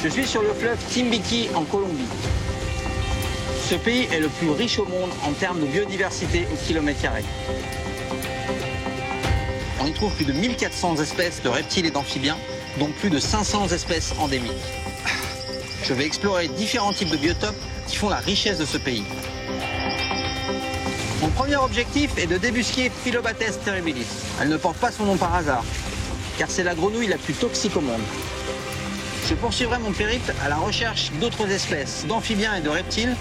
Je suis sur le fleuve Timbiqui en Colombie. Ce pays est le plus riche au monde en termes de biodiversité au kilomètre carré. On y trouve plus de 1400 espèces de reptiles et d'amphibiens, dont plus de 500 espèces endémiques. Je vais explorer différents types de biotopes qui font la richesse de ce pays. Mon premier objectif est de débusquer Phyllobates terribilis. Elle ne porte pas son nom par hasard, car c'est la grenouille la plus toxique au monde. Je poursuivrai mon périple à la recherche d'autres espèces d'amphibiens et de reptiles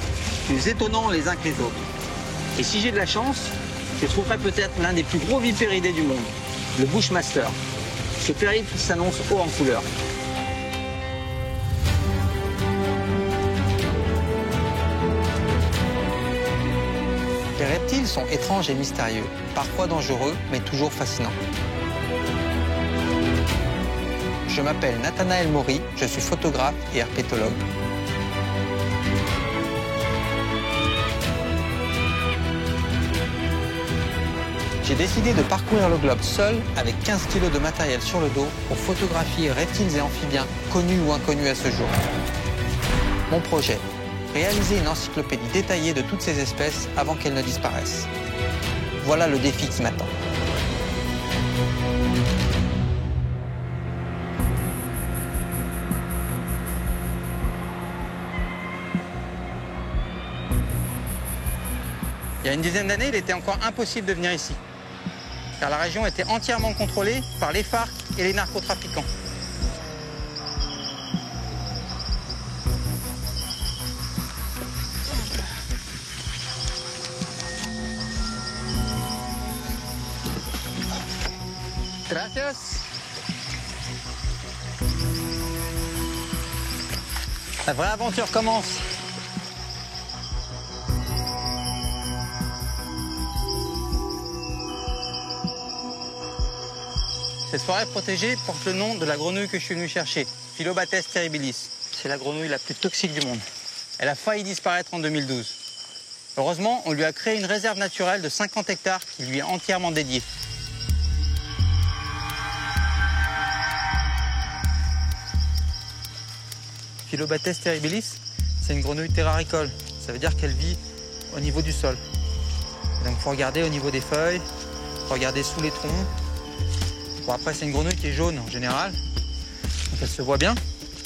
plus étonnants les uns que les autres. Et si j'ai de la chance, je trouverai peut-être l'un des plus gros vipéridés du monde, le Bushmaster. Ce périple s'annonce haut en couleur. Les reptiles sont étranges et mystérieux, parfois dangereux, mais toujours fascinants. Je m'appelle Nathanaël Maury, je suis photographe et herpétologue. J'ai décidé de parcourir le globe seul, avec 15 kg de matériel sur le dos, pour photographier reptiles et amphibiens, connus ou inconnus à ce jour. Mon projet, réaliser une encyclopédie détaillée de toutes ces espèces avant qu'elles ne disparaissent. Voilà le défi qui m'attend. Il y a une dizaine d'années, il était encore impossible de venir ici, car la région était entièrement contrôlée par les FARC et les narcotrafiquants. Gracias. La vraie aventure commence. Cette forêt protégée porte le nom de la grenouille que je suis venu chercher, Phyllobates terribilis. C'est la grenouille la plus toxique du monde. Elle a failli disparaître en 2012. Heureusement, on lui a créé une réserve naturelle de 50 hectares qui lui est entièrement dédiée. Phyllobates terribilis, c'est une grenouille terraricole. Ça veut dire qu'elle vit au niveau du sol. Et donc il faut regarder au niveau des feuilles, il faut regarder sous les troncs. Bon, après, c'est une grenouille qui est jaune en général, donc elle se voit bien,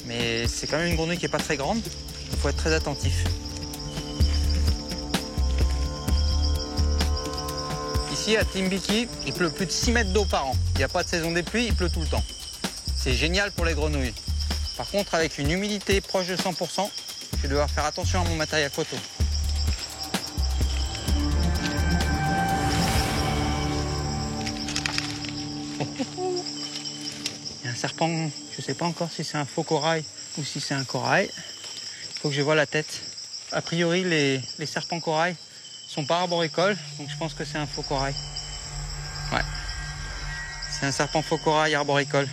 mais c'est quand même une grenouille qui n'est pas très grande, il faut être très attentif. Ici, à Timbiqui, il pleut plus de 6 mètres d'eau par an. Il n'y a pas de saison des pluies, il pleut tout le temps. C'est génial pour les grenouilles. Par contre, avec une humidité proche de 100%, je vais devoir faire attention à mon matériel photo. Il y a un serpent, je ne sais pas encore si c'est un faux corail ou si c'est un corail. Il faut que je voie la tête. A priori, les serpents corail sont pas arboricoles, donc je pense que c'est un faux corail. Ouais, c'est un serpent faux corail arboricole.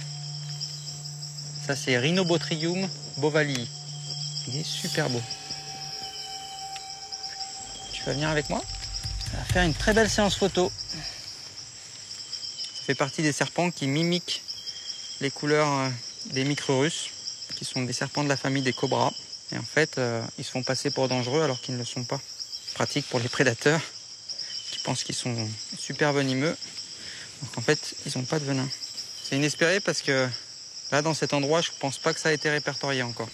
Ça, c'est Rhinobotrium bovalii. Il est super beau. Tu vas venir avec moi? On va faire une très belle séance photo. Ça fait partie des serpents qui mimiquent les couleurs des microrusses, qui sont des serpents de la famille des cobras. Et en fait, ils se font passer pour dangereux alors qu'ils ne le sont pas. Pratique pour les prédateurs qui pensent qu'ils sont super venimeux. Donc en fait, ils n'ont pas de venin. C'est inespéré parce que là, dans cet endroit, je ne pense pas que ça a été répertorié encore.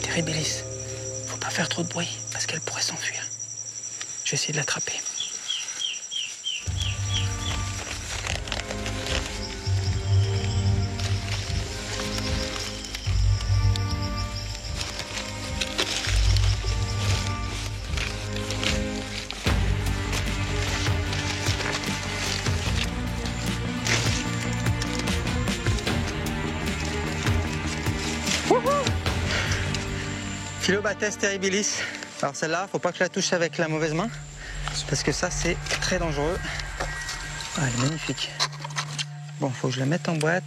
Terribilis. Faut pas faire trop de bruit parce qu'elle pourrait s'enfuir. Je vais essayer de l'attraper. Phyllobates terribilis. Alors celle-là, faut pas que je la touche avec la mauvaise main. C'est parce que ça, c'est très dangereux. Ah, elle est magnifique. Bon, faut que je la mette en boîte.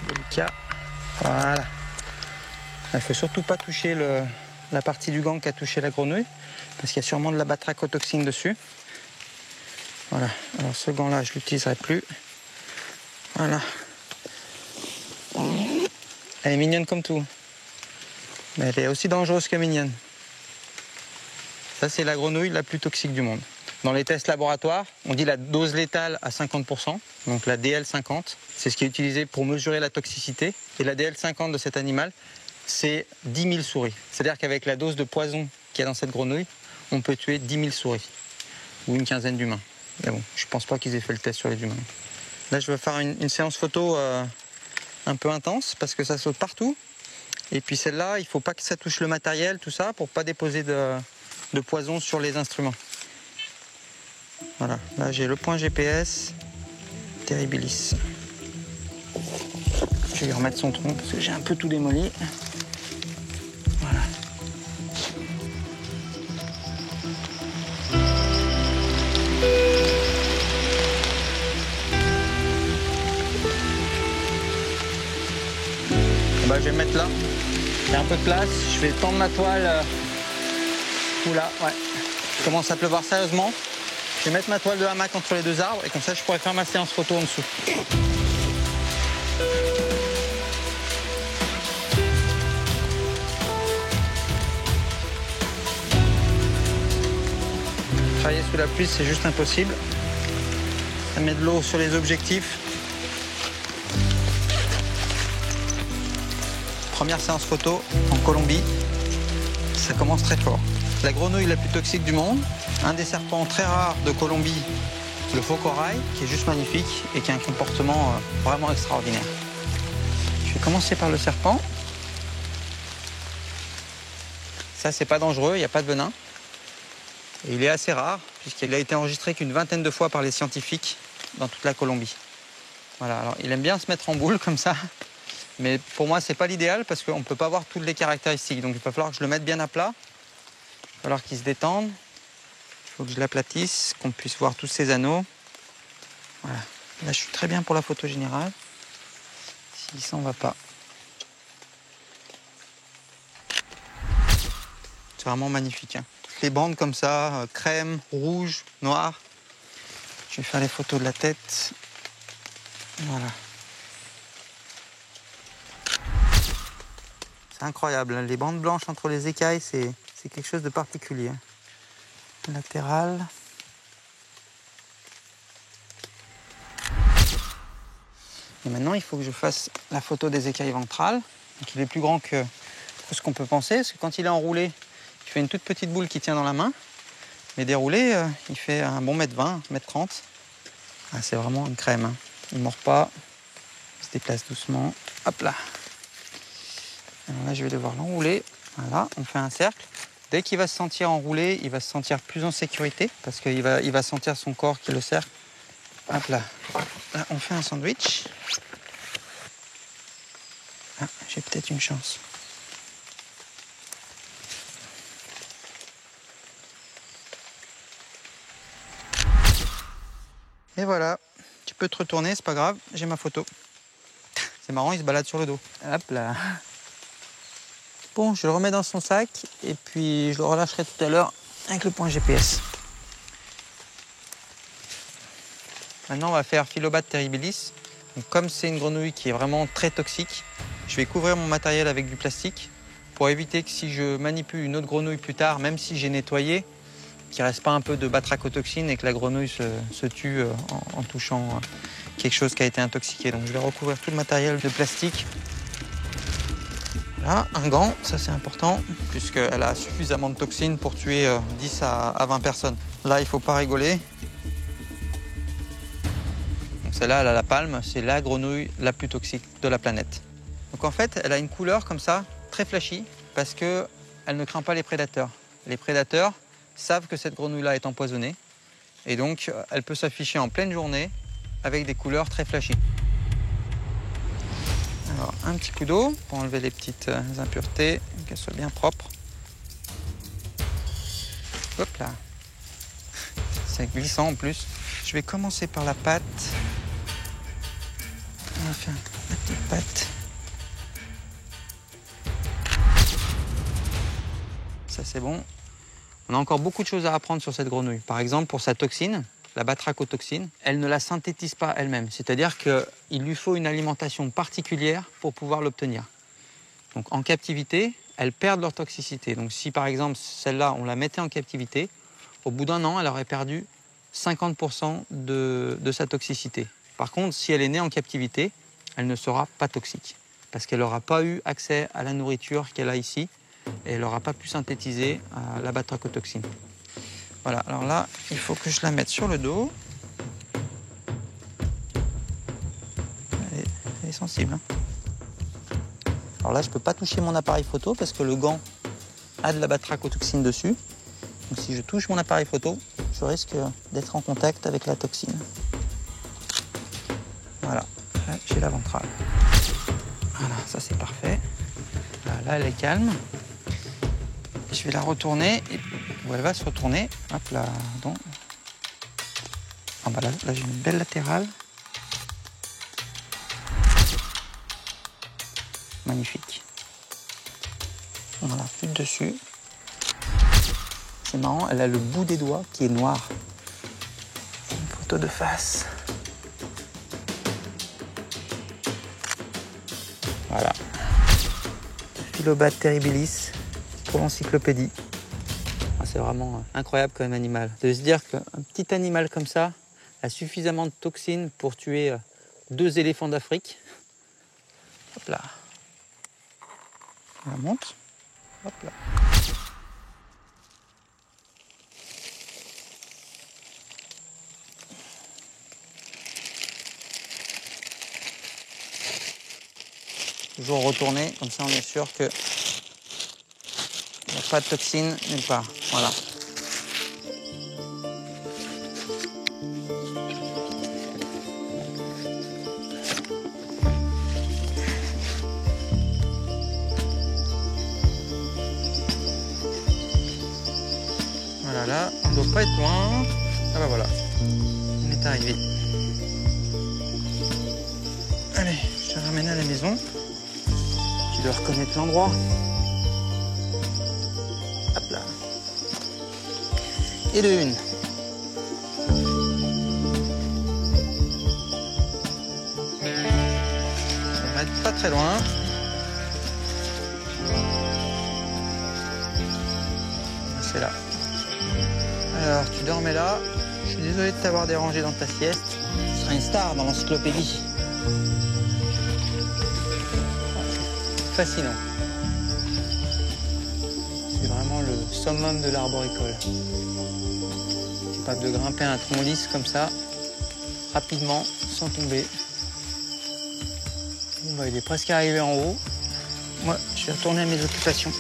Délicat. Voilà. Il faut surtout pas toucher la partie du gant qui a touché la grenouille, parce qu'il y a sûrement de la batrachotoxine dessus. Voilà. Alors ce gant-là, je l'utiliserai plus. Voilà. Elle est mignonne comme tout. Mais elle est aussi dangereuse que mignonne. Ça, c'est la grenouille la plus toxique du monde. Dans les tests laboratoires, on dit la dose létale à 50%, donc la DL50. C'est ce qui est utilisé pour mesurer la toxicité. Et la DL50 de cet animal, c'est 10 000 souris. C'est-à-dire qu'avec la dose de poison qu'il y a dans cette grenouille, on peut tuer 10 000 souris. Ou une quinzaine d'humains. Mais bon, je pense pas qu'ils aient fait le test sur les humains. Là, je vais faire une séance photo un peu intense, parce que ça saute partout. Et puis celle-là, il ne faut pas que ça touche le matériel, tout ça, pour ne pas déposer de poison sur les instruments. Voilà, là j'ai le point GPS, Terribilis. Je vais lui remettre son tronc, parce que j'ai un peu tout démoli. Voilà. Bah, je vais me mettre là. Il y a un peu de place. Je vais tendre ma toile. Oula, ouais. Il commence à pleuvoir sérieusement. Je vais mettre ma toile de hamac entre les deux arbres et comme ça, je pourrai faire ma séance photo en dessous. Travailler sous la pluie, c'est juste impossible. Ça met de l'eau sur les objectifs. Première séance photo en Colombie. Ça commence très fort. La grenouille la plus toxique du monde, un des serpents très rares de Colombie, le faux corail, qui est juste magnifique et qui a un comportement vraiment extraordinaire. Je vais commencer par le serpent. Ça, c'est pas dangereux, il n'y a pas de venin. Et il est assez rare, puisqu'il a été enregistré qu'une vingtaine de fois par les scientifiques dans toute la Colombie. Voilà, alors il aime bien se mettre en boule comme ça, mais pour moi, c'est pas l'idéal parce qu'on ne peut pas avoir toutes les caractéristiques. Donc il va falloir que je le mette bien à plat. Il va falloir qu'il se détende. Il faut que je l'aplatisse, qu'on puisse voir tous ses anneaux. Voilà. Là, je suis très bien pour la photo générale. S'il s'en va pas. C'est vraiment magnifique. Hein. Les bandes comme ça, crème, rouge, noir. Je vais faire les photos de la tête. Voilà. C'est incroyable. Hein. Les bandes blanches entre les écailles, c'est quelque chose de particulier. Latéral. Et maintenant, il faut que je fasse la photo des écailles ventrales. Donc, il est plus grand que ce qu'on peut penser, parce que quand il est enroulé, il fait une toute petite boule qui tient dans la main. Mais déroulé, il fait un bon 1m20, 1m30. Ah, c'est vraiment une crème. Hein. Il ne mord pas. Il se déplace doucement. Hop là. Alors là, je vais devoir l'enrouler. Voilà, on fait un cercle. Dès qu'il va se sentir enroulé, il va se sentir plus en sécurité parce qu'il va sentir son corps qui le serre. Hop là. Là, on fait un sandwich. Ah, j'ai peut-être une chance. Et voilà. Tu peux te retourner, c'est pas grave, j'ai ma photo. C'est marrant, il se balade sur le dos. Hop là. Bon, je le remets dans son sac et puis je le relâcherai tout à l'heure avec le point GPS. Maintenant, on va faire Philobates terribilis. Donc, comme c'est une grenouille qui est vraiment très toxique, je vais couvrir mon matériel avec du plastique pour éviter que si je manipule une autre grenouille plus tard, même si j'ai nettoyé, qu'il ne reste pas un peu de batrachotoxine et que la grenouille se tue en touchant quelque chose qui a été intoxiqué. Donc, je vais recouvrir tout le matériel de plastique. Là, un gant, ça c'est important, puisqu'elle a suffisamment de toxines pour tuer 10 à 20 personnes. Là, il ne faut pas rigoler. Celle-là, elle a la palme, c'est la grenouille la plus toxique de la planète. Donc en fait, elle a une couleur comme ça, très flashy, parce qu'elle ne craint pas les prédateurs. Les prédateurs savent que cette grenouille-là est empoisonnée, et donc elle peut s'afficher en pleine journée avec des couleurs très flashy. Alors, un petit coup d'eau pour enlever les petites impuretés, qu'elles soient bien propres. Hop là. C'est glissant en plus. Je vais commencer par la pâte. On va faire la petite pâte. Ça c'est bon. On a encore beaucoup de choses à apprendre sur cette grenouille. Par exemple, pour sa toxine, la batrachotoxine, elle ne la synthétise pas elle-même. C'est-à-dire qu'il lui faut une alimentation particulière pour pouvoir l'obtenir. Donc en captivité, elles perdent leur toxicité. Donc si par exemple celle-là, on la mettait en captivité, au bout d'un an, elle aurait perdu 50% de sa toxicité. Par contre, si elle est née en captivité, elle ne sera pas toxique. Parce qu'elle n'aura pas eu accès à la nourriture qu'elle a ici et elle n'aura pas pu synthétiser la batrachotoxine. Voilà, alors là, il faut que je la mette sur le dos. Elle est sensible. Hein. Alors là, je ne peux pas toucher mon appareil photo parce que le gant a de la batrachotoxine dessus. Donc si je touche mon appareil photo, je risque d'être en contact avec la toxine. Voilà, là, j'ai la ventrale. Voilà, ça c'est parfait. Là, elle est calme. Je vais la retourner, où elle va se retourner. Hop là, donc. Ah bah là j'ai une belle latérale. Magnifique. Voilà, plus de dessus. C'est marrant, elle a le bout des doigts qui est noir. Une photo de face. Voilà. Philobates terribilis pour l'encyclopédie. Ah, c'est vraiment incroyable comme animal. De se dire qu'un petit animal comme ça a suffisamment de toxines pour tuer 2 éléphants d'Afrique. Hop là. On la monte. Hop là. Toujours retourner, comme ça on est sûr que il n'y a pas de toxine nulle part. Voilà. Voilà, là, on ne doit pas être loin. Ah bah voilà, on est arrivé. Allez, je te ramène à la maison. Tu dois reconnaître l'endroit. Hop là. Et de une. On va mettre pas très loin. C'est là. Alors, tu dormais là. Je suis désolé de t'avoir dérangé dans ta sieste. Tu seras une star dans l'encyclopédie. Fascinant. C'est vraiment le summum de l'arboricole. Capable de grimper un tronc lisse comme ça, rapidement, sans tomber. Bon bah, il est presque arrivé en haut. Moi, je vais retourner à mes occupations.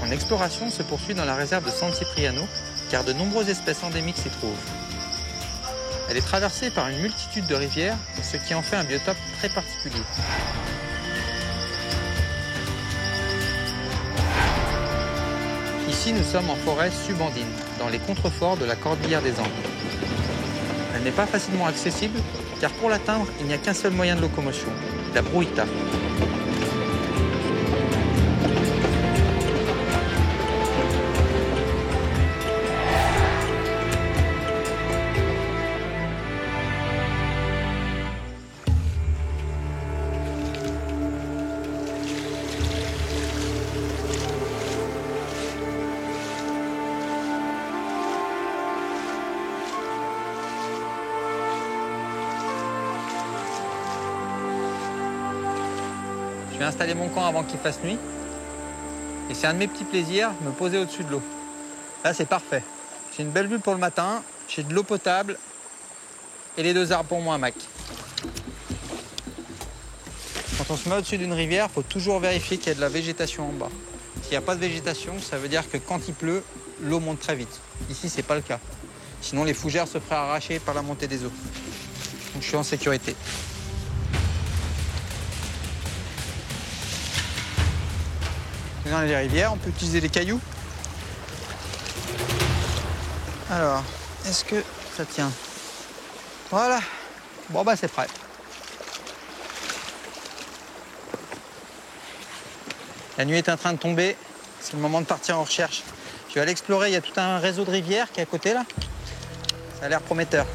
L'exploration se poursuit dans la réserve de San Cipriano, car de nombreuses espèces endémiques s'y trouvent. Elle est traversée par une multitude de rivières, ce qui en fait un biotope très particulier. Ici, nous sommes en forêt subandine, dans les contreforts de la cordillère des Andes. Elle n'est pas facilement accessible, car pour l'atteindre, il n'y a qu'un seul moyen de locomotion, la brouita. Je vais installer mon camp avant qu'il fasse nuit. Et c'est un de mes petits plaisirs, me poser au-dessus de l'eau. Là, c'est parfait. J'ai une belle vue pour le matin, j'ai de l'eau potable et les 2 arbres pour moi, Mac. Quand on se met au-dessus d'une rivière, il faut toujours vérifier qu'il y a de la végétation en bas. S'il n'y a pas de végétation, ça veut dire que quand il pleut, l'eau monte très vite. Ici, c'est pas le cas. Sinon, les fougères se feraient arracher par la montée des eaux. Donc je suis en sécurité. Dans les rivières, on peut utiliser les cailloux. Alors, est-ce que ça tient? Voilà. Bon bah c'est prêt. La nuit est en train de tomber. C'est le moment de partir en recherche. Je vais aller explorer. Il y a tout un réseau de rivières qui est à côté là. Ça a l'air prometteur.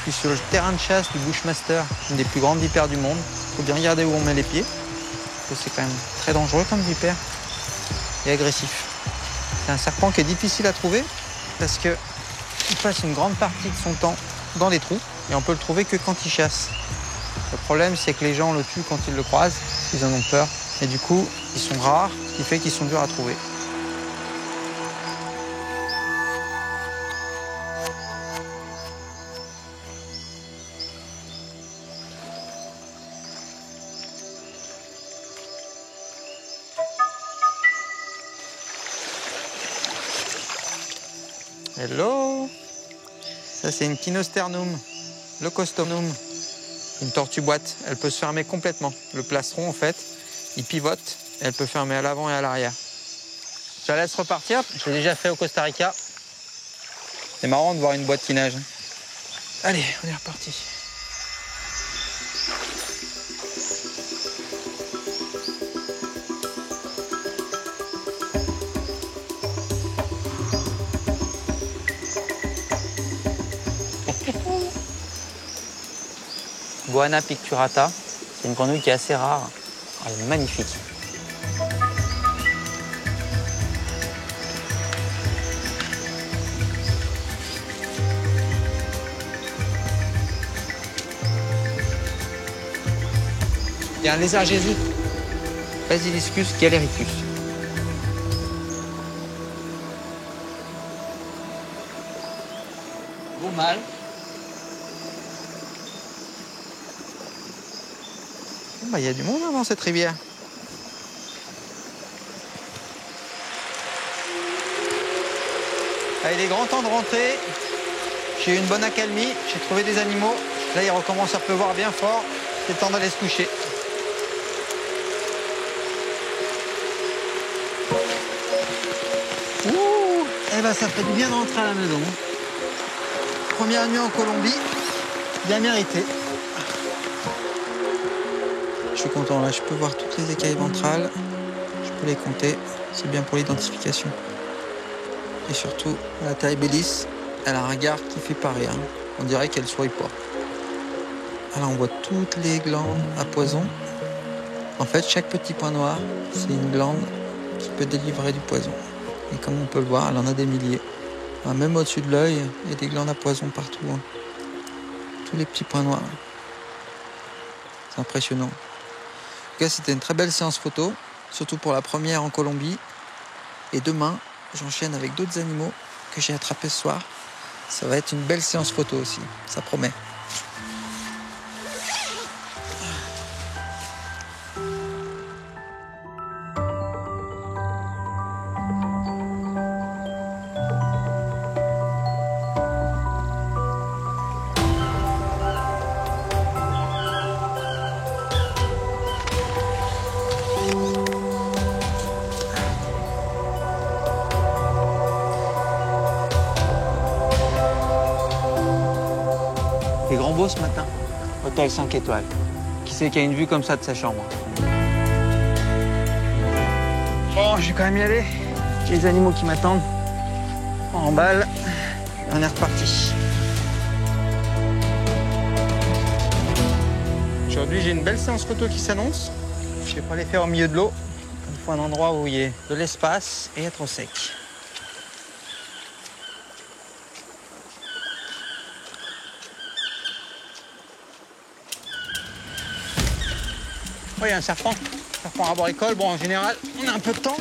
Je suis sur le terrain de chasse du Bushmaster, une des plus grandes vipères du monde. Il faut bien regarder où on met les pieds, parce que c'est quand même très dangereux comme vipère et agressif. C'est un serpent qui est difficile à trouver parce qu'il passe une grande partie de son temps dans les trous et on peut le trouver que quand il chasse. Le problème, c'est que les gens le tuent quand ils le croisent, ils en ont peur. Et du coup, ils sont rares, ce qui fait qu'ils sont durs à trouver. Hello! Ça, c'est une Kinosternum leucostomum, une tortue boîte. Elle peut se fermer complètement. Le plastron, en fait, il pivote et elle peut fermer à l'avant et à l'arrière. Je la laisse repartir. Je l'ai déjà fait au Costa Rica. C'est marrant de voir une boîte qui nage. Allez, on est reparti. Goanna picturata, c'est une grenouille qui est assez rare. Elle est magnifique. Il y a un lézard Jésus, Basiliscus galericus. Beau mâle. Il y a du monde dans cette rivière. Ah, il est grand temps de rentrer. J'ai eu une bonne accalmie, j'ai trouvé des animaux. Là, il recommence à pleuvoir bien fort. C'est temps d'aller se coucher. Ouh, eh ben, ça fait du bien de rentrer à la maison. Première nuit en Colombie, bien mérité. Je suis content, là, je peux voir toutes les écailles ventrales, je peux les compter, c'est bien pour l'identification. Et surtout, la Taibellis, elle a un regard qui fait pas rien, on dirait qu'elle sourit pas. Là, on voit toutes les glandes à poison. En fait, chaque petit point noir, c'est une glande qui peut délivrer du poison. Et comme on peut le voir, elle en a des milliers. Même au-dessus de l'œil, il y a des glandes à poison partout. Hein. Tous les petits points noirs. C'est impressionnant. En tout cas, c'était une très belle séance photo, surtout pour la première en Colombie. Et demain, j'enchaîne avec d'autres animaux que j'ai attrapés ce soir. Ça va être une belle séance photo aussi, ça promet. C'est grand beau ce matin. Hôtel 5 étoiles. Qui c'est qui a une vue comme ça de sa chambre? Bon, je vais quand même y aller. J'ai les animaux qui m'attendent. On remballe. On est reparti. Aujourd'hui, j'ai une belle séance photo qui s'annonce. Je vais pas les faire au milieu de l'eau. Il faut un endroit où il y ait de l'espace et être au sec. Oui, il y a un serpent arboricole. Bon, en général, on a un peu de temps.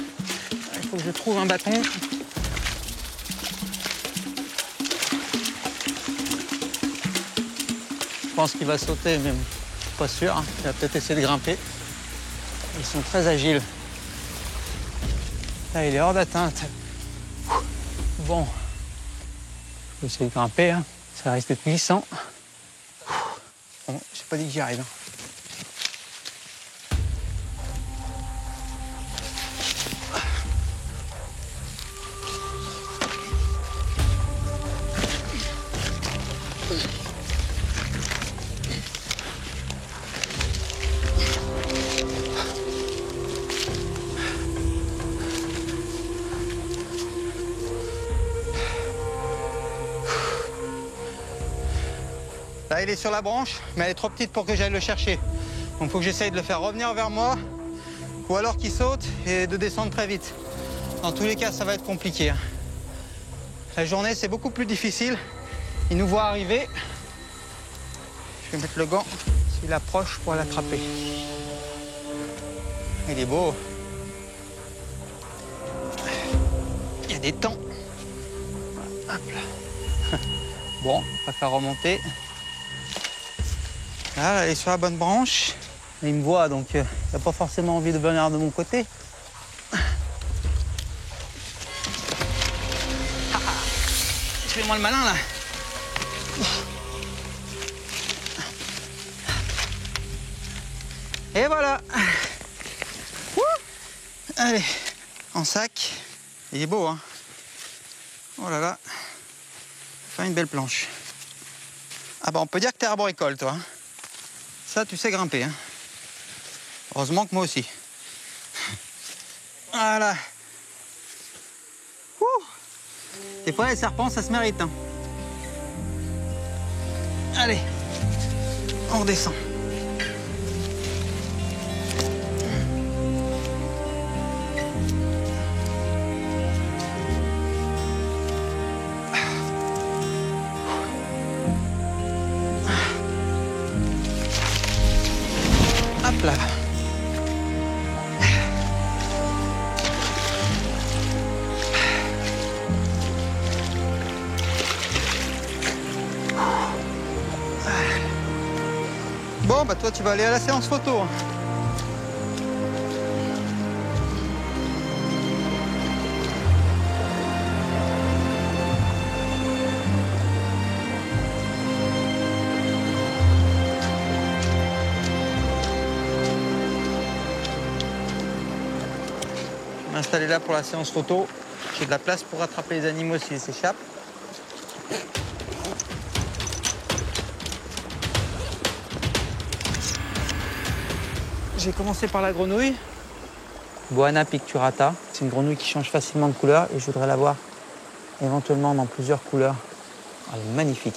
Il faut que je trouve un bâton. Je pense qu'il va sauter, mais pas sûr. Hein. Il va peut-être essayer de grimper. Ils sont très agiles. Là, il est hors d'atteinte. Bon, je vais essayer de grimper. Hein. Ça risque d'être glissant. Bon, j'ai pas dit que j'y arrive. Hein. Là, il est sur la branche, mais elle est trop petite pour que j'aille le chercher. Donc, il faut que j'essaye de le faire revenir vers moi, ou alors qu'il saute et de descendre très vite. Dans tous les cas, ça va être compliqué. Hein. La journée, c'est beaucoup plus difficile. Il nous voit arriver. Je vais mettre le gant s'il approche pour l'attraper. Il est beau. Il y a des temps. Hop là. Bon, on va faire remonter. Là, elle est sur la bonne branche. Il me voit, donc il n'a pas forcément envie de venir de mon côté. Fais-moi le malin, là. Et voilà. Allez, en sac. Il est beau, hein. Oh là là. Enfin, une belle planche. Ah bah, on peut dire que t'es arboricole, toi. Hein. Ça, tu sais grimper. Hein. Heureusement que moi aussi. Voilà. Des fois, les serpents, ça se mérite. Hein. Allez, on redescend. Hop là. Bon, bah toi, tu vas aller à la séance photo. Hein. Je vais m'installer là pour la séance photo. J'ai de la place pour attraper les animaux s'ils s'échappent. J'ai commencé par la grenouille. Boana picturata. C'est une grenouille qui change facilement de couleur et je voudrais la voir éventuellement dans plusieurs couleurs. Elle est magnifique.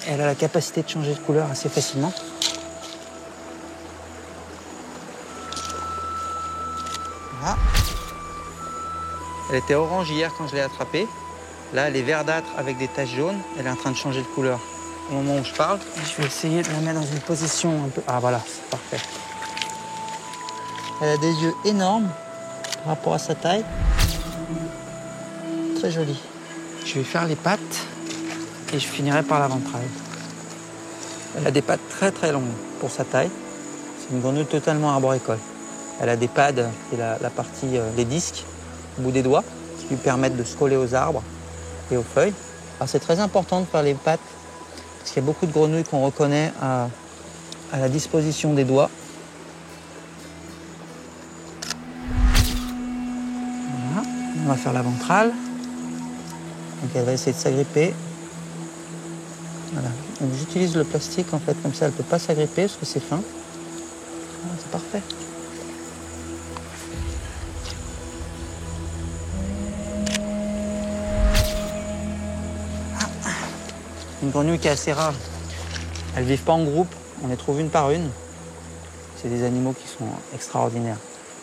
Elle a la capacité de changer de couleur assez facilement. Voilà. Elle était orange hier quand je l'ai attrapée. Là, elle est verdâtre avec des taches jaunes. Elle est en train de changer de couleur au moment où je parle. Je vais essayer de la mettre dans une position un peu... Ah voilà, c'est parfait. Elle a des yeux énormes par rapport à sa taille. Très jolie. Je vais faire les pattes et je finirai par la ventrale. Elle a des pattes très très longues pour sa taille. C'est une grenouille totalement arboricole. Elle a des pads et la partie, les disques au bout des doigts qui lui permettent de se coller aux arbres et aux feuilles. Alors c'est très important de faire les pattes parce qu'il y a beaucoup de grenouilles qu'on reconnaît à la disposition des doigts. Voilà. On va faire la ventrale. Donc elle va essayer de s'agripper. Voilà. Donc j'utilise le plastique en fait, comme ça elle ne peut pas s'agripper parce que c'est fin. Ah, c'est parfait. Une grenouille qui est assez rare. Elles ne vivent pas en groupe, on les trouve une par une. C'est des animaux qui sont extraordinaires.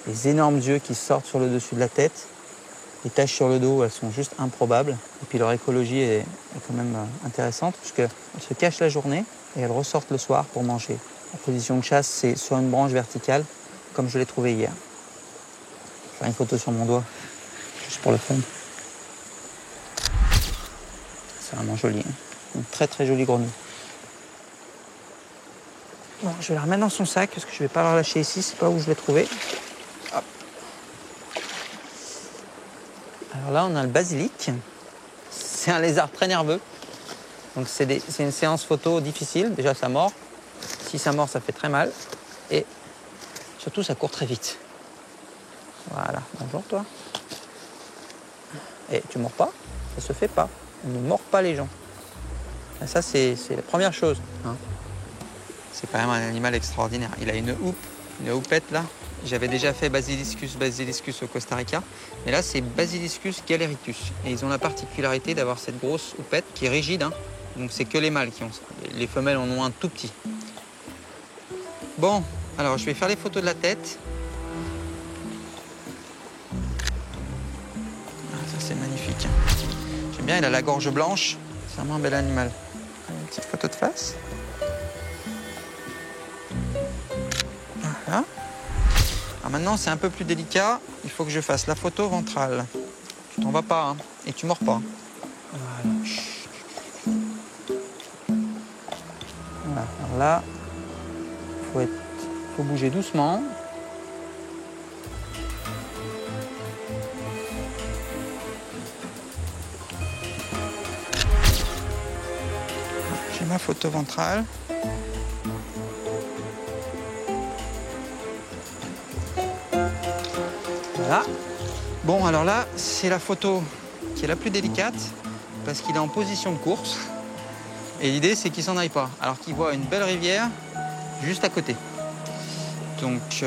Les énormes yeux qui sortent sur le dessus de la tête. Les taches sur le dos, elles sont juste improbables. Et puis leur écologie est quand même intéressante puisqu'elles se cachent la journée et elles ressortent le soir pour manger. La position de chasse, c'est sur une branche verticale, comme je l'ai trouvé hier. Je vais faire une photo sur mon doigt, juste pour le fun. C'est vraiment joli. Hein. Une très très jolie grenouille. Bon, je vais la remettre dans son sac parce que je ne vais pas la relâcher ici, c'est pas où je l'ai trouvée. Hop. Alors là, on a le basilic. C'est un lézard très nerveux. Donc c'est une séance photo difficile. Déjà, ça mord. Si ça mord, ça fait très mal. Et surtout, ça court très vite. Voilà. Bonjour, toi. Et tu mords pas. Ça se fait pas. On ne mord pas les gens. Et ça, c'est la première chose. Hein. C'est quand même un animal extraordinaire. Il a une houppette là. J'avais déjà fait Basiliscus au Costa Rica. Mais là, c'est Basiliscus galeritus. Et ils ont la particularité d'avoir cette grosse houppette qui est rigide. Hein. Donc, c'est que les mâles qui ont ça. Les femelles en ont un tout petit. Bon, alors je vais faire les photos de la tête. Ah, ça, c'est magnifique. J'aime bien, il a la gorge blanche. C'est vraiment un bel animal. Une petite photo de face. Voilà. Alors maintenant, c'est un peu plus délicat. Il faut que je fasse la photo ventrale. Tu t'en vas pas, hein, et tu mords pas. Voilà. Voilà. Alors là, il faut bouger doucement. J'ai ma photo ventrale. Voilà. Bon, alors là, c'est la photo qui est la plus délicate parce qu'il est en position de course. Et l'idée, c'est qu'il s'en aille pas, alors qu'il voit une belle rivière juste à côté. Donc,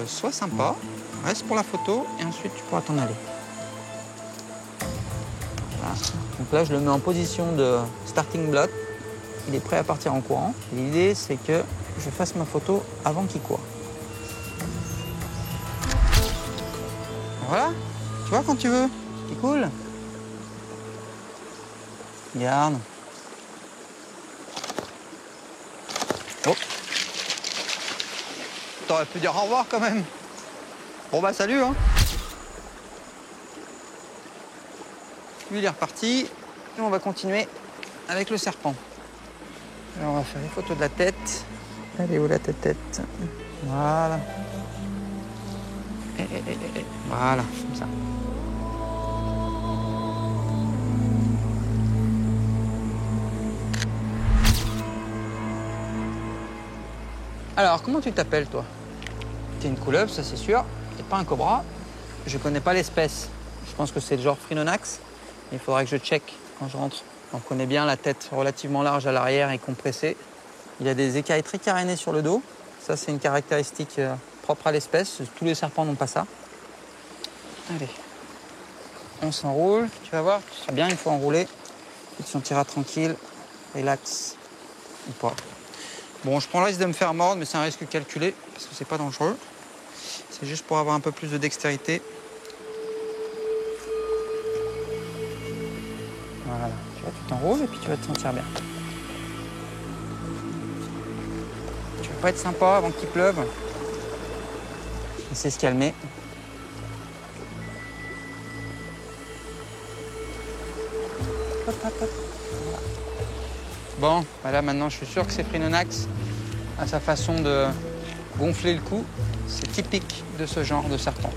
sois sympa, reste pour la photo et ensuite tu pourras t'en aller. Voilà. Donc là, je le mets en position de starting block. Il est prêt à partir en courant. L'idée, c'est que je fasse ma photo avant qu'il court. Voilà, tu vois quand tu veux. C'est cool. Regarde. Oh. T'aurais pu dire au revoir quand même. Bon bah salut hein. Lui il est reparti. Et on va continuer avec le serpent. Alors on va faire les photos de la tête. Elle est où la tête? Voilà. Voilà, comme ça. Alors, comment tu t'appelles, toi? T'es une couleuvre, ça c'est sûr. T'es pas un cobra. Je connais pas l'espèce. Je pense que c'est le genre Phrynonax. Il faudra que je check quand je rentre. On connaît bien la tête relativement large à l'arrière et compressée. Il a des écailles très carénées sur le dos. Ça, c'est une caractéristique propre à l'espèce. Tous les serpents n'ont pas ça. Allez, on s'enroule. Tu vas voir, tu seras bien une fois enroulé. Tu te sentiras tranquille, relax ou pas. Bon, je prends le risque de me faire mordre, mais c'est un risque calculé parce que c'est pas dangereux. C'est juste pour avoir un peu plus de dextérité. Voilà, tu vois, tu t'enroules et puis tu vas te sentir bien. Tu vas pas être sympa avant qu'il pleuve. Laisser se calmer. Hop, hop, hop. Voilà. Bon, voilà, maintenant je suis sûr que c'est Phrynonax à sa façon de gonfler le cou. C'est typique de ce genre de serpent.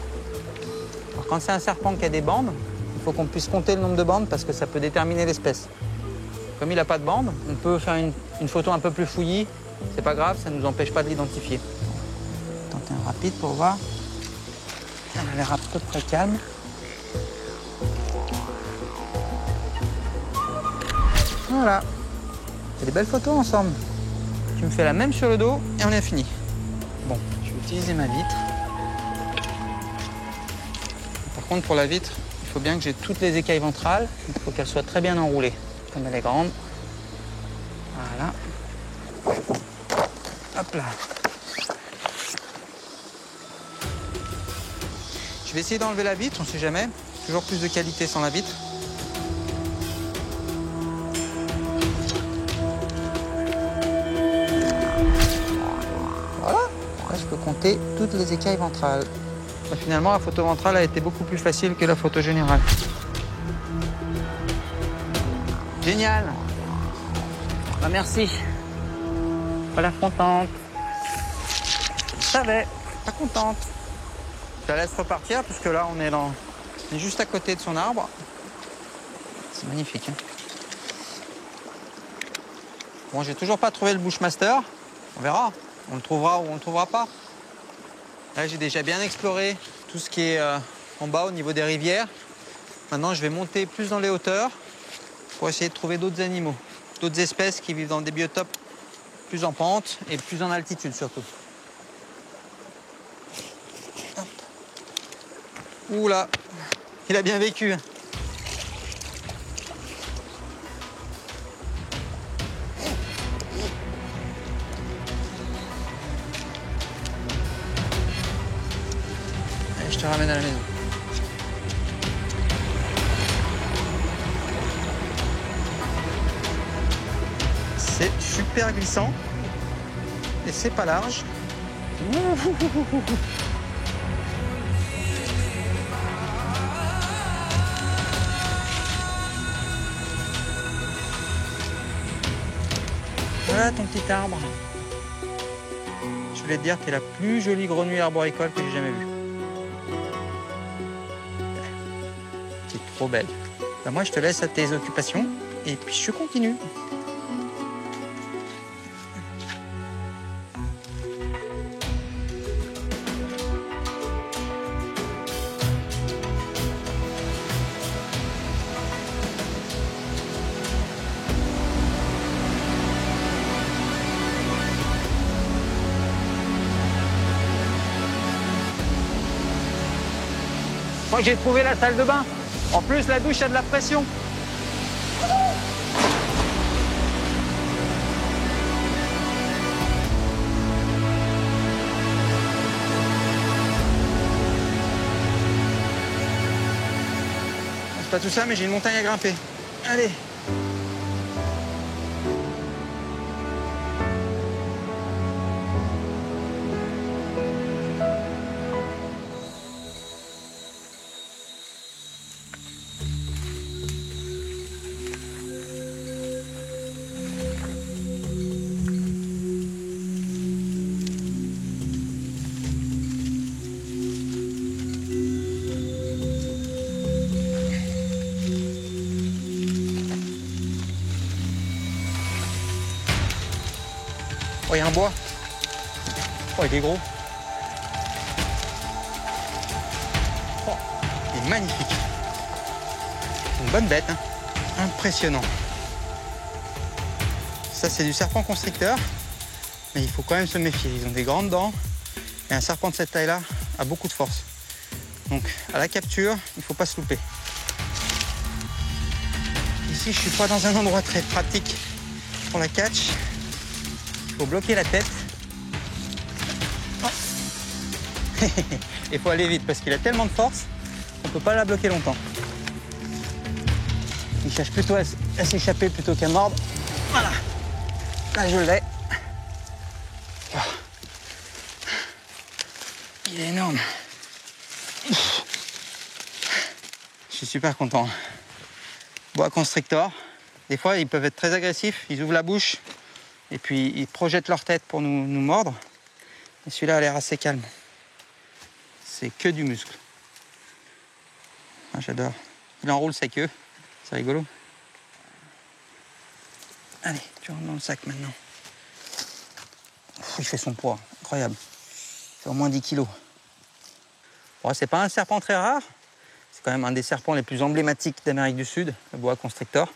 Alors, quand c'est un serpent qui a des bandes, il faut qu'on puisse compter le nombre de bandes parce que ça peut déterminer l'espèce. Comme il n'a pas de bandes, on peut faire une photo un peu plus fouillie. C'est pas grave, ça ne nous empêche pas de l'identifier. Tenter un rapide pour voir. Elle a l'air à peu près calme. Voilà. C'est des belles photos ensemble. Tu me fais la même sur le dos et on est fini. Bon, je vais utiliser ma vitre. Par contre, pour la vitre, il faut bien que j'ai toutes les écailles ventrales. Il faut qu'elles soient très bien enroulées, comme elle est grande. Voilà. Hop là. Je vais essayer d'enlever la vitre, on ne sait jamais. Toujours plus de qualité sans la vitre. Voilà, là je peux compter toutes les écailles ventrales. Bah, finalement, la photo ventrale a été beaucoup plus facile que la photo générale. Génial. Bah, merci. Voilà, contente. Je savais, pas contente. Je la laisse repartir parce que là, on est juste à côté de son arbre. C'est magnifique. Hein. Bon, j'ai toujours pas trouvé le Bushmaster. On verra. On le trouvera ou on le trouvera pas. Là, j'ai déjà bien exploré tout ce qui est en bas au niveau des rivières. Maintenant, je vais monter plus dans les hauteurs pour essayer de trouver d'autres animaux, d'autres espèces qui vivent dans des biotopes plus en pente et plus en altitude surtout. Hop. Oula, il a bien vécu. Allez, je te ramène à la maison. C'est super glissant et c'est pas large. Voilà ton petit arbre. Je voulais te dire, t'es la plus jolie grenouille arboricole que j'ai jamais vue. T'es trop belle. Ben moi, je te laisse à tes occupations et puis je continue. Je crois que j'ai trouvé la salle de bain. En plus, la douche a de la pression. C'est pas tout ça, mais j'ai une montagne à grimper. Allez. Oh, il y a un bois. Oh, il est gros. Oh, il est magnifique. Une bonne bête, hein. Impressionnant. Ça, c'est du serpent constricteur, mais il faut quand même se méfier. Ils ont des grandes dents et un serpent de cette taille-là a beaucoup de force. Donc, à la capture, il ne faut pas se louper. Ici, je ne suis pas dans un endroit très pratique pour la catch. Il faut bloquer la tête. Oh. Il faut aller vite parce qu'il a tellement de force qu'on ne peut pas la bloquer longtemps. Il cherche plutôt à s'échapper plutôt qu'à mordre. Voilà. Là, je l'ai. Oh. Il est énorme. Je suis super content. Boa constrictor. Des fois, ils peuvent être très agressifs. Ils ouvrent la bouche. Et puis, ils projettent leur tête pour nous mordre. Et celui-là a l'air assez calme. C'est que du muscle. Ah, j'adore. Il enroule sa queue. C'est rigolo. Allez, tu rentres dans le sac maintenant. Il fait son poids. Incroyable. Il fait au moins 10 kilos. Bon, c'est pas un serpent très rare. C'est quand même un des serpents les plus emblématiques d'Amérique du Sud, le boa constrictor.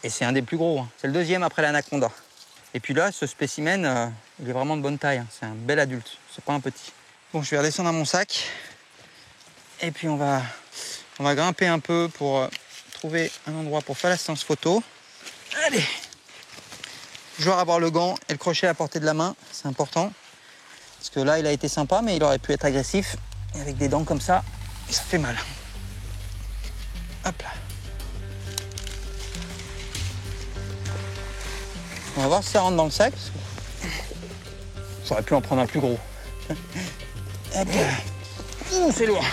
Et c'est un des plus gros. Hein. C'est le deuxième après l'anaconda. Et puis là, ce spécimen, il est vraiment de bonne taille. Hein. C'est un bel adulte, c'est pas un petit. Bon, je vais redescendre à mon sac. Et puis on va grimper un peu pour trouver un endroit pour faire la séance photo. Allez. Toujours avoir le gant et le crochet à portée de la main, c'est important. Parce que là, il a été sympa, mais il aurait pu être agressif. Et avec des dents comme ça fait mal. Hop là. On va voir si ça rentre dans le sac. J'aurais pu en prendre un plus gros. Hop là. Ouh, c'est lourd.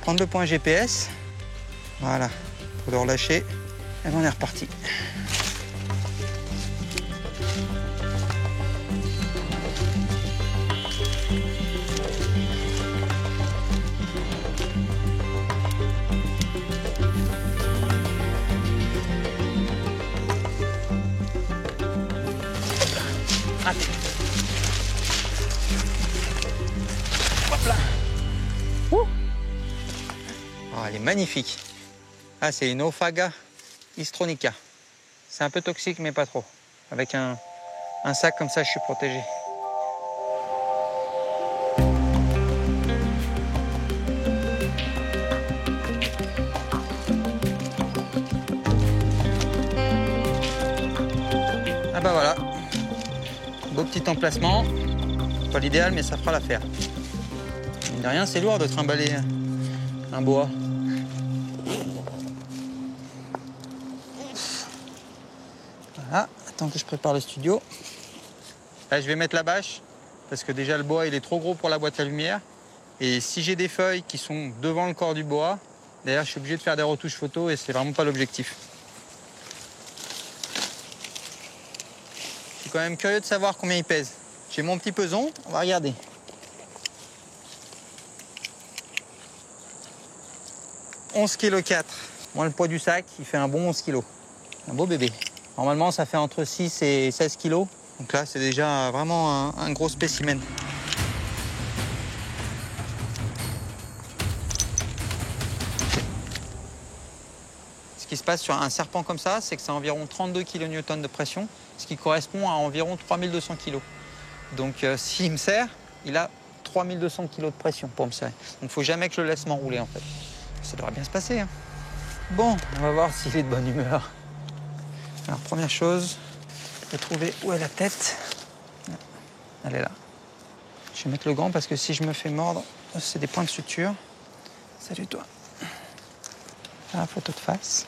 Prendre le point GPS. Voilà. Faut le relâcher. Et on est reparti. Allez. Hop là. Ouh. Oh, elle est magnifique. Ah, c'est une Ophaga Istronica. C'est un peu toxique, mais pas trop. Avec un sac comme ça, je suis protégé. Ah bah voilà. Beau petit emplacement. Pas l'idéal, mais ça fera l'affaire. Mine de rien, c'est lourd de trimballer un boa. Voilà, attends que je prépare le studio. Là, je vais mettre la bâche, parce que déjà le boa, il est trop gros pour la boîte à lumière. Et si j'ai des feuilles qui sont devant le corps du boa, d'ailleurs, je suis obligé de faire des retouches photos et c'est vraiment pas l'objectif. Je suis quand même curieux de savoir combien il pèse. J'ai mon petit peson, on va regarder. « 11,4 kg. Moi, le poids du sac, il fait un bon 11 kg. Un beau bébé. Normalement, ça fait entre 6 et 16 kg. Donc là, c'est déjà vraiment un gros spécimen. Ce qui se passe sur un serpent comme ça, c'est que c'est environ 32 kN de pression, ce qui correspond à environ 3200 kg. Donc s'il me serre, il a 3200 kg de pression pour me serrer. Donc il ne faut jamais que je le laisse m'enrouler en fait. Ça devrait bien se passer. Hein. Bon, on va voir s'il est de bonne humeur. Alors première chose, je vais trouver où est la tête. Elle est là. Je vais mettre le gant parce que si je me fais mordre, c'est des points de suture. Salut toi. La photo de face.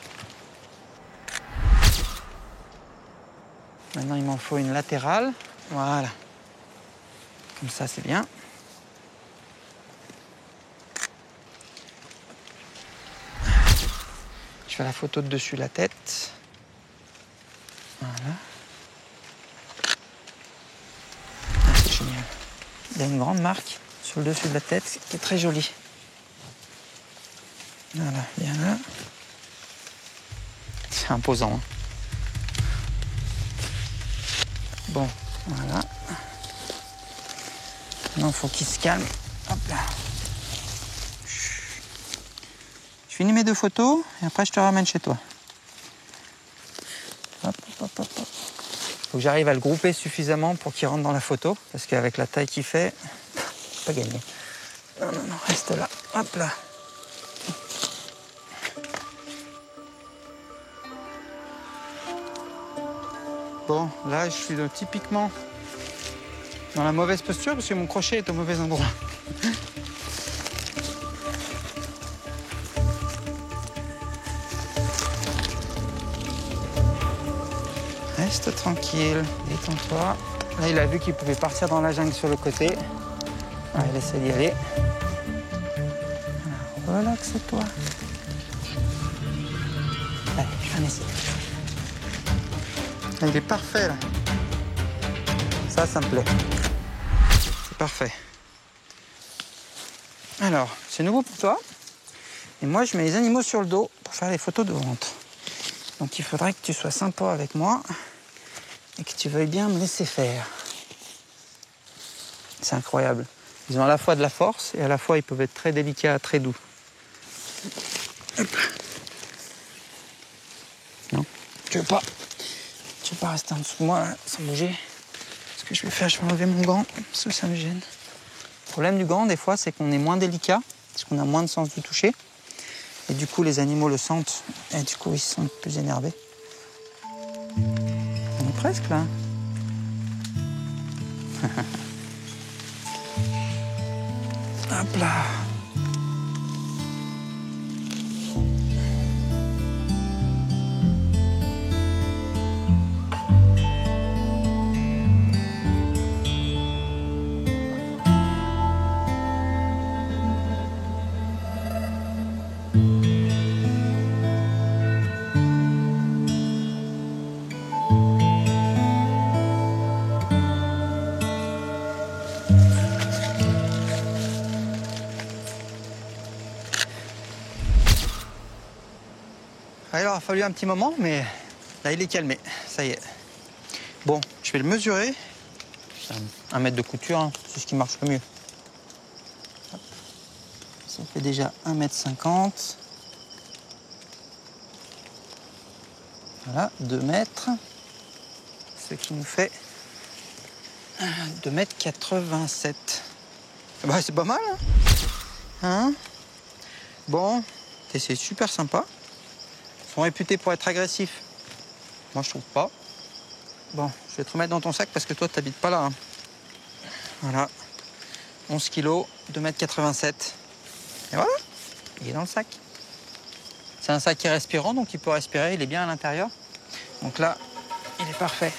Maintenant, il m'en faut une latérale. Voilà. Comme ça, c'est bien. Je fais la photo de dessus la tête. Voilà. Ah, c'est génial. Il y a une grande marque sur le dessus de la tête qui est très jolie. Voilà, bien là. C'est imposant. Hein. Bon, voilà. Maintenant, il faut qu'il se calme. Hop là. Je finis mes 2 photos et après, je te ramène chez toi. Hop, hop, hop, hop. Faut que j'arrive à le grouper suffisamment pour qu'il rentre dans la photo, parce qu'avec la taille qu'il fait, pas gagné. Non, non, non, reste là. Hop là. Bon, là, je suis typiquement dans la mauvaise posture parce que mon crochet est au mauvais endroit. Reste tranquille, détends-toi. Là, il a vu qu'il pouvait partir dans la jungle sur le côté. Allez, il essaie d'y aller. Relaxe-toi. Allez, je fais un essai. Il est parfait, là. Ça me plaît. C'est parfait. Alors, c'est nouveau pour toi. Et moi, je mets les animaux sur le dos pour faire les photos de vente. Donc, il faudrait que tu sois sympa avec moi et que tu veuilles bien me laisser faire. C'est incroyable. Ils ont à la fois de la force et à la fois, ils peuvent être très délicats, très doux. Hop. Non, tu veux pas rester en dessous de moi, là, sans bouger. Ce que je vais faire, je vais enlever mon gant, parce que ça me gêne. Le problème du gant, des fois, c'est qu'on est moins délicat, parce qu'on a moins de sens du toucher. Et du coup, les animaux le sentent, et du coup, ils se sentent plus énervés. On est presque, là. Hop là. Il aura fallu un petit moment, mais là, il est calmé. Ça y est. Bon, je vais le mesurer. C'est 1 mètre de couture, hein. C'est ce qui marche le mieux. Hop. Ça fait déjà 1,50 m. Voilà, 2 mètres. Ce qui nous fait 2,87 m. Bah, c'est pas mal, hein? Bon, c'est super sympa. Ils sont réputés pour être agressifs. Moi, je trouve pas. Bon, je vais te remettre dans ton sac parce que toi, tu n'habites pas là. Hein. Voilà. 11 kg, 2,87 m. Et voilà, il est dans le sac. C'est un sac qui est respirant, donc il peut respirer. Il est bien à l'intérieur. Donc là, il est parfait.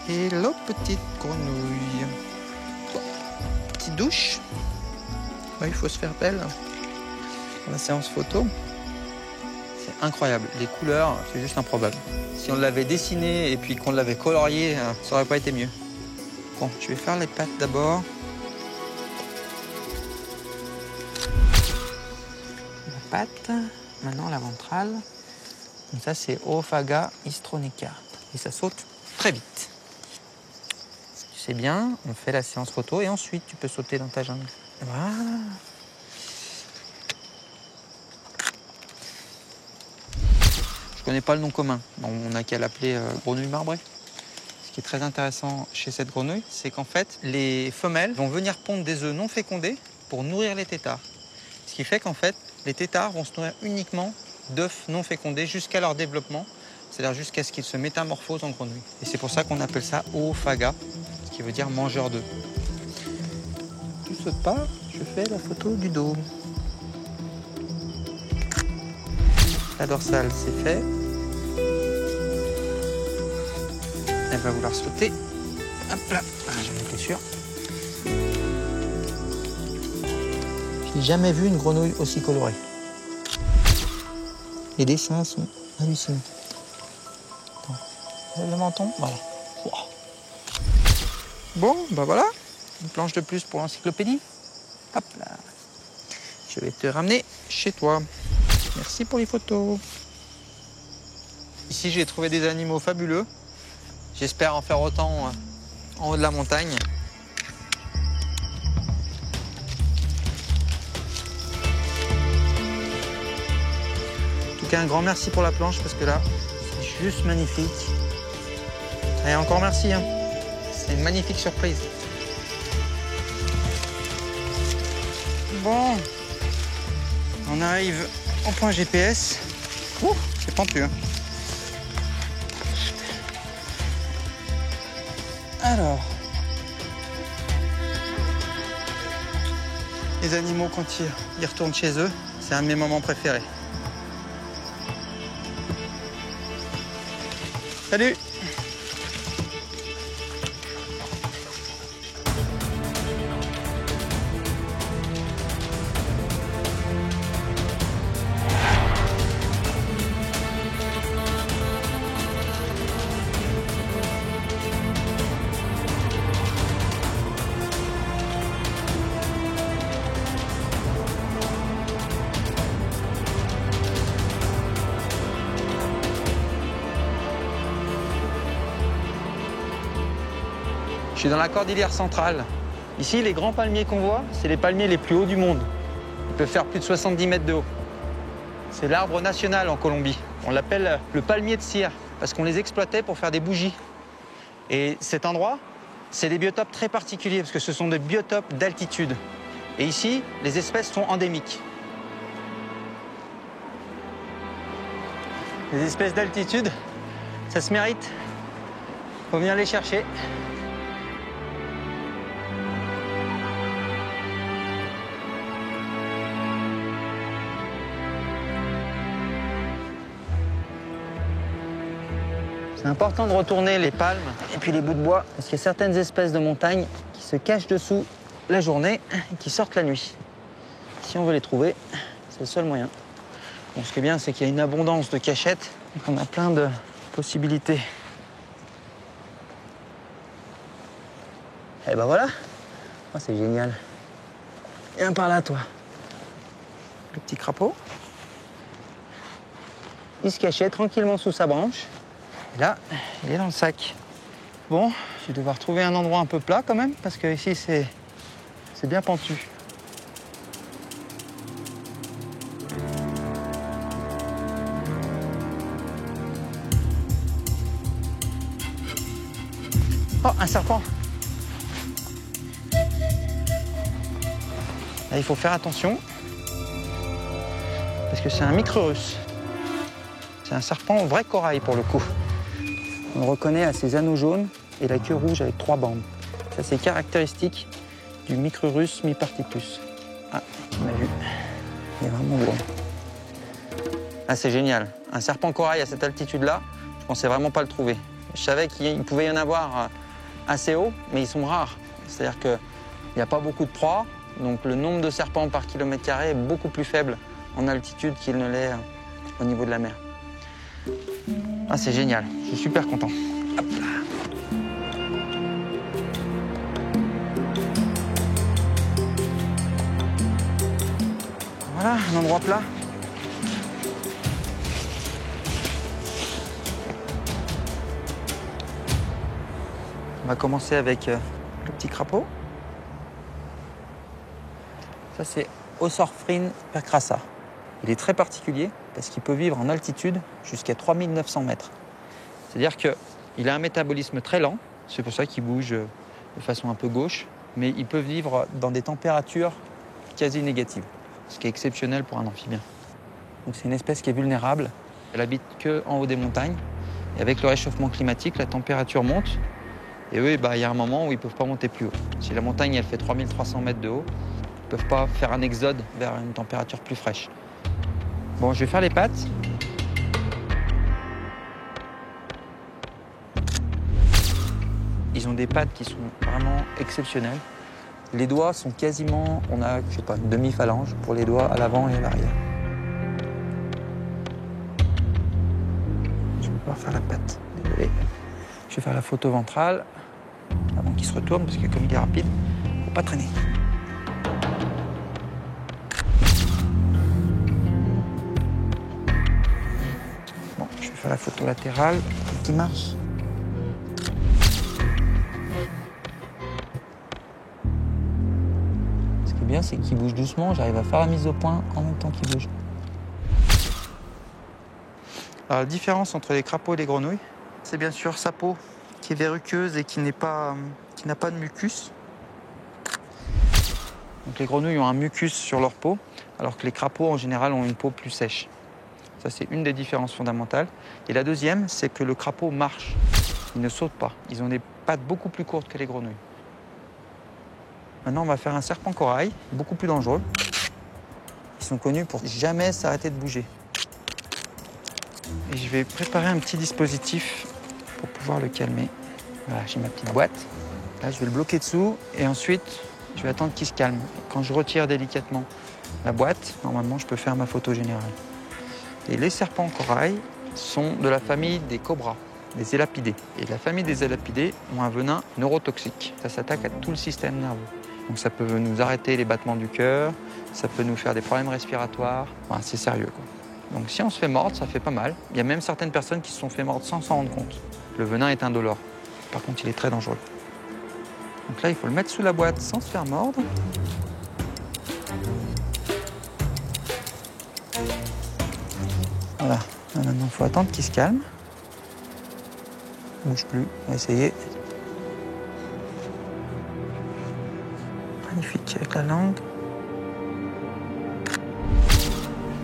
Hello, petite grenouille. Petite douche. Ouais, il faut se faire belle pour la séance photo. C'est incroyable. Les couleurs, c'est juste improbable. Si on l'avait dessiné et puis qu'on l'avait colorié, ça aurait pas été mieux. Bon, je vais faire les pattes d'abord. La patte, maintenant la ventrale. Comme ça, c'est Oophaga histronica. Et ça saute très vite. Tu sais bien, on fait la séance photo et ensuite tu peux sauter dans ta jungle. Voilà. Je connais pas le nom commun. Bon, on n'a qu'à l'appeler grenouille marbrée. Ce qui est très intéressant chez cette grenouille, c'est qu'en fait, les femelles vont venir pondre des œufs non fécondés pour nourrir les têtards. Ce qui fait qu'en fait, les têtards vont se nourrir uniquement d'œufs non fécondés jusqu'à leur développement, c'est-à-dire jusqu'à ce qu'ils se métamorphosent en grenouille. Et c'est pour ça qu'on appelle ça Oophaga, ce qui veut dire mangeur d'œufs. Tu sautes pas, je fais la photo du dos. La dorsale, c'est fait. Elle va vouloir sauter. Hop là, j'en étais sûr. J'ai jamais vu une grenouille aussi colorée. Les dessins sont hallucinants. Attends. Le menton, voilà. Wow. Bon, bah voilà. Une planche de plus pour l'encyclopédie. Hop là. Je vais te ramener chez toi. Merci pour les photos. Ici, j'ai trouvé des animaux fabuleux. J'espère en faire autant en haut de la montagne. En tout cas, un grand merci pour la planche parce que là, c'est juste magnifique. Et encore merci, hein. C'est une magnifique surprise. Bon, on arrive au point GPS. Ouh, c'est pentu, hein. Alors, les animaux, quand ils retournent chez eux, c'est un de mes moments préférés. Salut! Je suis dans la cordillère centrale. Ici, les grands palmiers qu'on voit, c'est les palmiers les plus hauts du monde. Ils peuvent faire plus de 70 mètres de haut. C'est l'arbre national en Colombie. On l'appelle le palmier de cire parce qu'on les exploitait pour faire des bougies. Et cet endroit, c'est des biotopes très particuliers parce que ce sont des biotopes d'altitude. Et ici, les espèces sont endémiques. Les espèces d'altitude, ça se mérite Faut venir les chercher. C'est important de retourner les palmes et puis les bouts de bois, parce qu'il y a certaines espèces de montagnes qui se cachent dessous la journée et qui sortent la nuit. Si on veut les trouver, c'est le seul moyen. Bon, ce qui est bien, c'est qu'il y a une abondance de cachettes, donc on a plein de possibilités. Et ben voilà, oh, c'est génial. Viens par là, toi. Le petit crapaud. Il se cachait tranquillement sous sa branche. Et là, il est dans le sac. Bon, je vais devoir trouver un endroit un peu plat quand même, parce que ici, c'est bien pentu. Oh, un serpent! Là, il faut faire attention, parce que c'est un micro-russe. C'est un serpent vrai corail pour le coup. On le reconnaît à ses anneaux jaunes et la queue rouge avec 3 bandes. Ça, c'est caractéristique du micro-russe mi-particus. Ah, on a vu. Il est vraiment gros. Ah, c'est génial. Un serpent corail à cette altitude-là, je pensais vraiment pas le trouver. Je savais qu'il pouvait y en avoir assez haut, mais ils sont rares. C'est-à-dire qu'il n'y a pas beaucoup de proies, donc le nombre de serpents par kilomètre carré est beaucoup plus faible en altitude qu'il ne l'est au niveau de la mer. Ah, c'est génial, je suis super content. Hop là. Voilà, un endroit plat. On va commencer avec le petit crapaud. Ça, c'est Osorphrine percrassa. Il est très particulier parce qu'il peut vivre en altitude jusqu'à 3900 mètres. C'est-à-dire qu'il a un métabolisme très lent, c'est pour ça qu'il bouge de façon un peu gauche, mais il peut vivre dans des températures quasi négatives, ce qui est exceptionnel pour un amphibien. Donc c'est une espèce qui est vulnérable, elle habite qu'en haut des montagnes, et avec le réchauffement climatique, la température monte, et eux, il y a un moment où ils ne peuvent pas monter plus haut. Si la montagne elle fait 3300 mètres de haut, ils ne peuvent pas faire un exode vers une température plus fraîche. Bon, je vais faire les pattes. Ils ont des pattes qui sont vraiment exceptionnelles. Les doigts sont quasiment, on a, je sais pas, une demi-phalange pour les doigts à l'avant et à l'arrière. Je vais pouvoir faire la patte, désolé. Je vais faire la photo ventrale avant qu'il se retourne parce que comme il est rapide, il ne faut pas traîner. Bon, je vais faire la photo latérale qui marche. Ce qui est bien, c'est qu'il bouge doucement. J'arrive à faire la mise au point en même temps qu'il bouge. Alors, la différence entre les crapauds et les grenouilles, c'est bien sûr sa peau qui est verruqueuse et qui n'a pas de mucus. Donc les grenouilles ont un mucus sur leur peau, alors que les crapauds en général ont une peau plus sèche. Ça, c'est une des différences fondamentales. Et la deuxième, c'est que le crapaud marche. Il ne saute pas. Ils ont des pattes beaucoup plus courtes que les grenouilles. Maintenant, on va faire un serpent corail, beaucoup plus dangereux. Ils sont connus pour jamais s'arrêter de bouger. Et je vais préparer un petit dispositif pour pouvoir le calmer. Voilà, j'ai ma petite boîte. Là, je vais le bloquer dessous et ensuite, je vais attendre qu'il se calme. Quand je retire délicatement la boîte, normalement, je peux faire ma photo générale. Et les serpents corail sont de la famille des cobras, des élapidés. Et la famille des élapidés ont un venin neurotoxique. Ça s'attaque à tout le système nerveux. Donc ça peut nous arrêter les battements du cœur, ça peut nous faire des problèmes respiratoires. Enfin, c'est sérieux, quoi. Donc si on se fait mordre, ça fait pas mal. Il y a même certaines personnes qui se sont fait mordre sans s'en rendre compte. Le venin est indolore. Par contre, il est très dangereux. Donc là, il faut le mettre sous la boîte sans se faire mordre. Voilà. Maintenant, il faut attendre qu'il se calme. Il ne bouge plus. On va essayer. Magnifique avec la langue.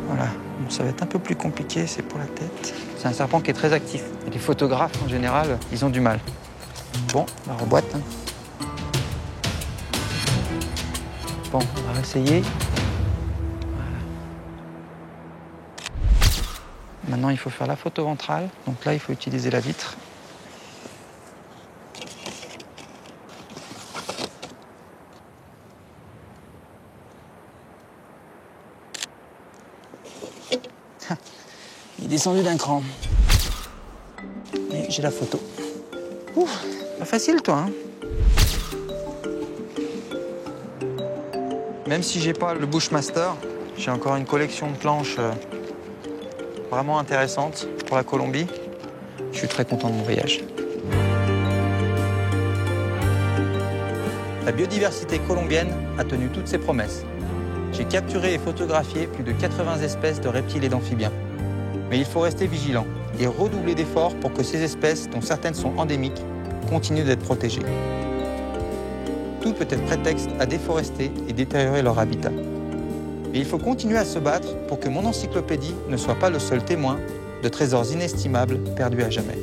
Voilà. Bon, ça va être un peu plus compliqué, c'est pour la tête. C'est un serpent qui est très actif. Et les photographes, en général, ils ont du mal. Bon, on va reboîte. Hein. Bon, on va essayer. Voilà. Maintenant, il faut faire la photo ventrale. Donc là, il faut utiliser la vitre. Il est descendu d'un cran. Et j'ai la photo. Ouf, pas facile, toi, hein? Même si j'ai pas le Bushmaster, j'ai encore une collection de planches vraiment intéressante pour la Colombie. Je suis très content de mon voyage. La biodiversité colombienne a tenu toutes ses promesses. J'ai capturé et photographié plus de 80 espèces de reptiles et d'amphibiens. Mais il faut rester vigilant et redoubler d'efforts pour que ces espèces, dont certaines sont endémiques, continuent d'être protégées. Tout peut être prétexte à déforester et détériorer leur habitat. Mais il faut continuer à se battre pour que mon encyclopédie ne soit pas le seul témoin de trésors inestimables perdus à jamais.